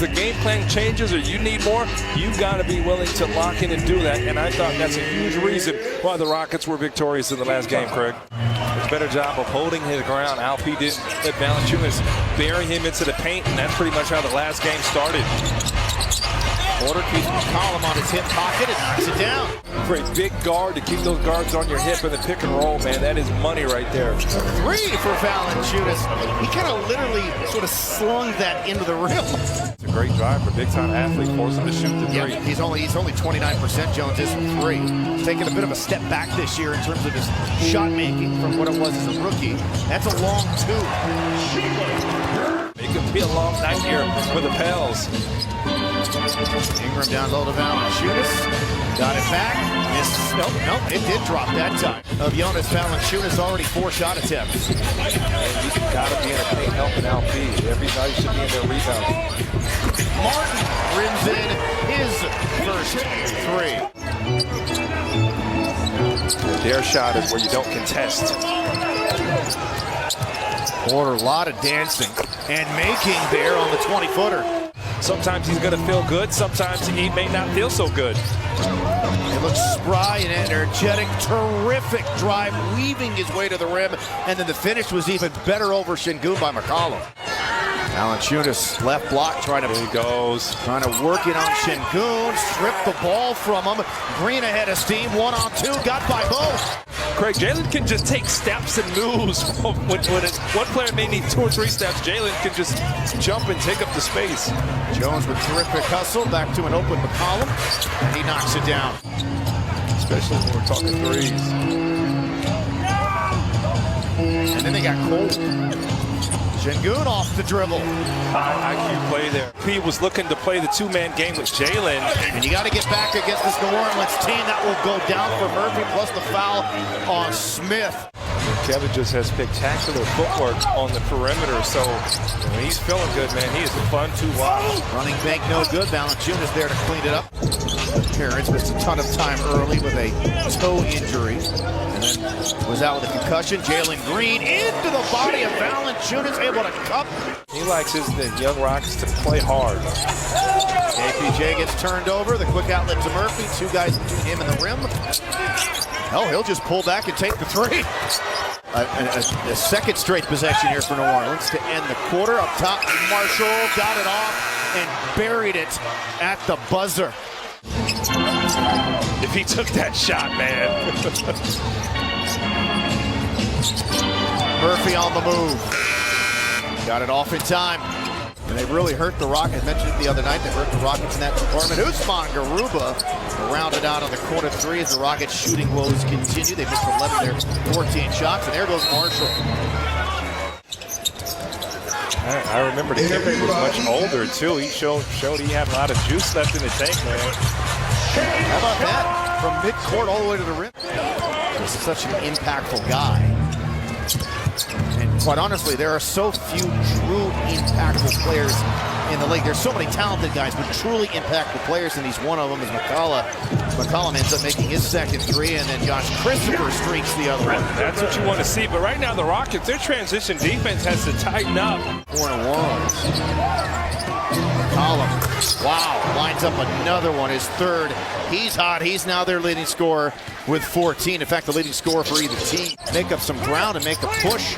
the game plan changes or you need more, you've got to be willing to lock in and do that. And I thought that's a huge reason why the Rockets were victorious in the last game, Craig. A better job of holding his ground. Alp didn't let Valanciunas bury him into the paint, and that's pretty much how the last game started. Porter keeps McCollum on his hip pocket and knocks it down. For a big guard to keep those guards on your hip in the pick and roll, man, that is money right there. 3 for Valanciunas. He kind of literally sort of slung that into the rim. It's a great drive for a big-time athlete, force him to shoot the 3. Yeah, he's only 29%. Jones is from 3. He's taking a bit of a step back this year in terms of his shot making from what it was as a rookie. That's a long 2. It could be a long night here for the Pels. Ingram down low to Valanciunas. Got it back. Missed. Nope, it did drop that time. Of Jonas Valanciunas, already 4 shot attempts. And you gotta be in a paint helping LP. Everybody should be in their rebound. Martin rims in his first 3. Their shot is where you don't contest. Porter, a lot of dancing and making there on the 20-footer. Sometimes he's going to feel good. Sometimes he may not feel so good. It looks spry and energetic. Terrific drive, weaving his way to the rim. And then the finish was even better over Şengün by McCollum. Valanciunas left block trying to work it on Şengün. Strip the ball from him. Green ahead of steam. 1-on-2. Got by both. Craig, Jalen can just take steps and moves. When one player may need 2 or 3 steps, Jalen can just jump and take up the space. Jones with terrific hustle. Back to an open McCollum. And he knocks it down. Especially when we're talking 3s. And then they got cold. Şengün off the dribble. IQ play there. He was looking to play the 2-man game with Jalen. And you got to get back against this New Orleans team. That will go down for Murphy, plus the foul on Smith. Kevin just has spectacular footwork on the perimeter, so when he's feeling good, man, he is fun to watch. Running bank no good. Valanciunas there to clean it up. Terrence missed a ton of time early with a toe injury, and then was out with a concussion. Jalen Green into the body of Valanciunas, able to cup. He likes the young Rockets to play hard. APJ gets turned over. The quick outlet to Murphy. 2 guys between him and the rim. Oh, he'll just pull back and take the 3. A second straight possession here for New Orleans to end the quarter. Up top, Marshall got it off and buried it at the buzzer. If he took that shot, man. Murphy on the move. Got it off in time. And they really hurt the Rockets. I mentioned it the other night. They hurt the Rockets in that department. Usman Garuba rounded out on the corner 3 as the Rockets shooting woes continue. They missed 11 there, 14 shots. And there goes Marshall. I remember Kevin was much older, too. He showed he had a lot of juice left in the tank, man. How about that? From midcourt all the way to the rim. This is such an impactful guy. And quite honestly, there are so few true impactful players in the league. There's so many talented guys, but truly impactful players, and he's one of them is McCollum. McCollum ends up making his second 3, and then Josh Christopher streaks the other one. That's what you want to see, but right now the Rockets, their transition defense has to tighten up. 4-1. McCollum, wow, lines up another one, his 3rd. He's hot. He's now their leading scorer with 14. In fact, the leading scorer for either team. Make up some ground and make a push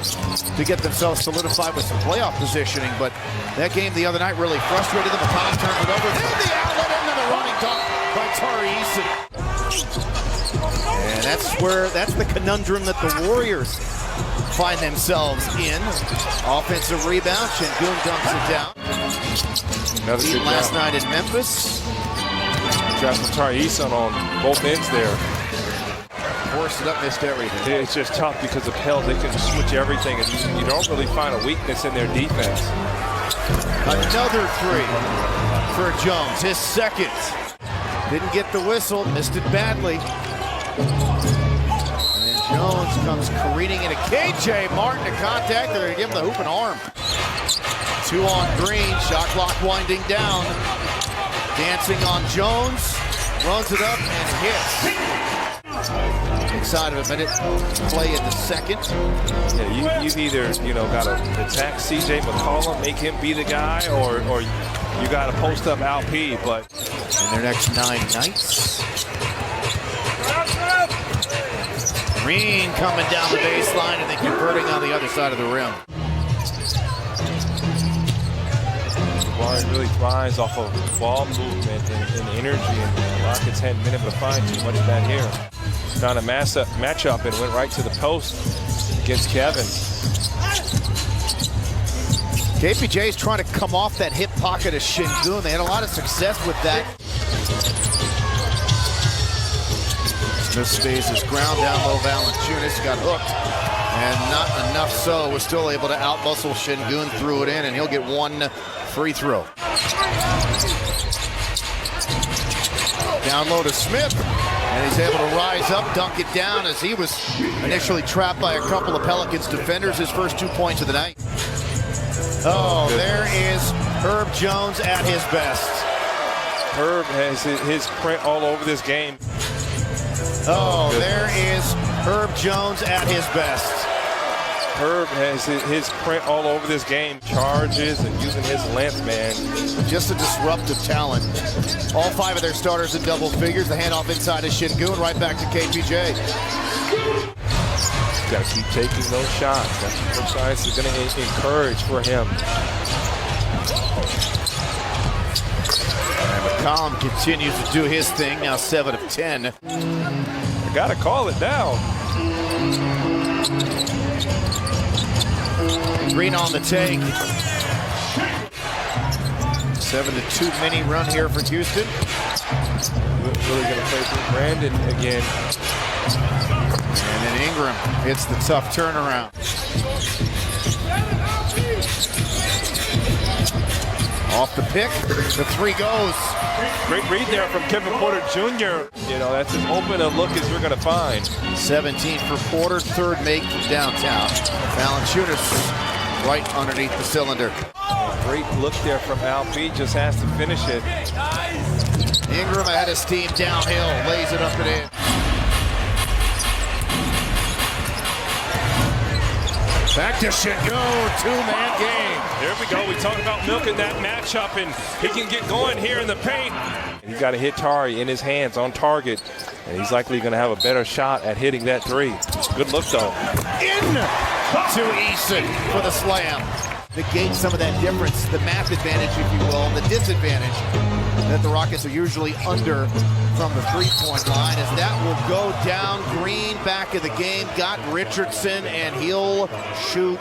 to get themselves solidified with some playoff positioning. But that game the other night really frustrated them. McCollum turned it over. Then the outlet into the running dunk by Tari Eason. And that's the conundrum that the Warriors find themselves in. Offensive rebound. Şengün dunks it down. Another good last job. night in Memphis. Josh from Tari Eason on both ends there. Forced it up, missed everything. It's just tough because the Pels, they can switch everything, and you don't really find a weakness in their defense. Another 3 for Jones, his 2nd. Didn't get the whistle, missed it badly. And Jones comes careening into KJ Martin to contact. They're going to give him the hoop and arm. 2 on Green, shot clock winding down. Dancing on Jones, runs it up and hits. Inside of a minute, play in the second. Yeah, you've either got to attack C.J. McCollum, make him be the guy, or you got to post up Al P. But in their next 9 nights, Green coming down the baseline and then converting on the other side of the rim. Jabari really thrives off of ball movement and energy, and the Rockets hadn't been able to find too much of that here. Found a matchup and went right to the post against Kevin. KPJ's trying to come off that hip pocket of Şengün. They had a lot of success with that. Smith stays his ground down low. Valanciunas got hooked, and not enough so. Was still able to out-muscle Şengün, threw it in, and he'll get one free throw. Down low to Smith, and he's able to rise up, dunk it down as he was initially trapped by a couple of Pelicans defenders. His first 2 points of the night. Oh, there is Herb Jones at his best. Herb has his print all over this game. Oh, there is Herb Jones at his best. Herb has his print all over this game. Charges and using his length, man. Just a disruptive talent. All 5 of their starters in double figures. The handoff inside to Şengün, right back to KPJ. Got to keep taking those shots. That's what the science is going to encourage for him. And McCollum continues to do his thing, now 7 of 10. I got to call it down. Green on the take. 7-2 mini run here for Houston. Really going to play through Brandon again. And then Ingram hits the tough turnaround. Off the pick, the 3 goes. Great read there from Kevin Porter Jr. That's as open a look as we're going to find. 17 for Porter, 3rd make from downtown. Valanciunas right underneath the cylinder. Great look there from Al P, just has to finish it. Ingram ahead of steam downhill, lays it up and in. Back to Şengün, 2-man game. There we go. We talked about milking that matchup, and he can get going here in the paint. He's got to hit Tari in his hands on target, and he's likely going to have a better shot at hitting that 3. Good look, though. In to Eason for the slam. Negate some of that difference, the math advantage, if you will, and the disadvantage that the Rockets are usually under from the 3-point line, as that will go down. Green back in the game, got Richardson, and he'll shoot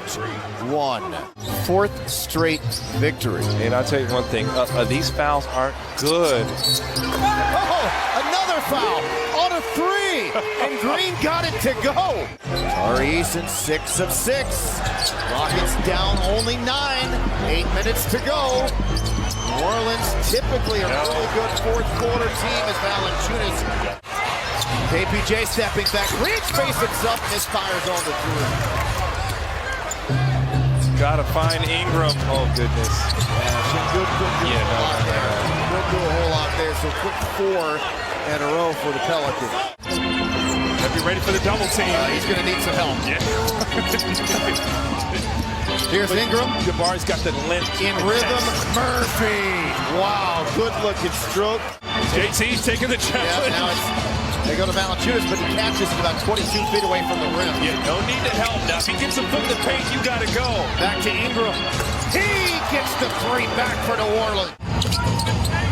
1. 4th straight victory. And I'll tell you one thing, these fouls aren't good. Oh, another foul on a 3, and Green got it to go. Tari Eason, 6 of 6. Rockets down only 9, 8 minutes to go. New Orleans, typically a really good 4th quarter team, as Valanciunas. KPJ stepping back, Green space himself, misfires on the 3. Gotta find Ingram. Oh, goodness. Good do a whole lot there. So quick 4 in a row for the Pelicans. Be ready for the double team. He's going to need some help. Yeah. Here's Ingram. Jabari's got the length. In rhythm, Murphy. Wow, good looking stroke. JT's taking the challenge. Yeah, now they go to Valanciunas, but he catches it about 22 feet away from the rim. Yeah, no need to help now. If he gets a foot in the paint, you got to go. Back to Ingram. He gets the 3 back for New Orleans.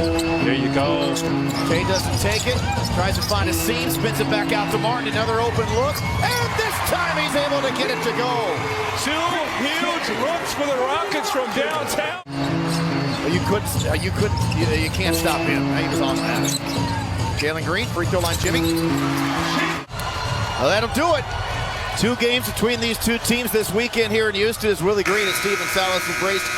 There you go. Kay doesn't take it. Tries to find a seam, spins it back out to Martin. Another open look, and this time he's able to get it to go. 2 huge looks for the Rockets from downtown. You can't stop him. He was on that. Jalen Green, free throw line, Jimmy. Well, that'll do it. 2 games between these 2 teams this weekend here in Houston as Willie Green and Stephen Salas embraced.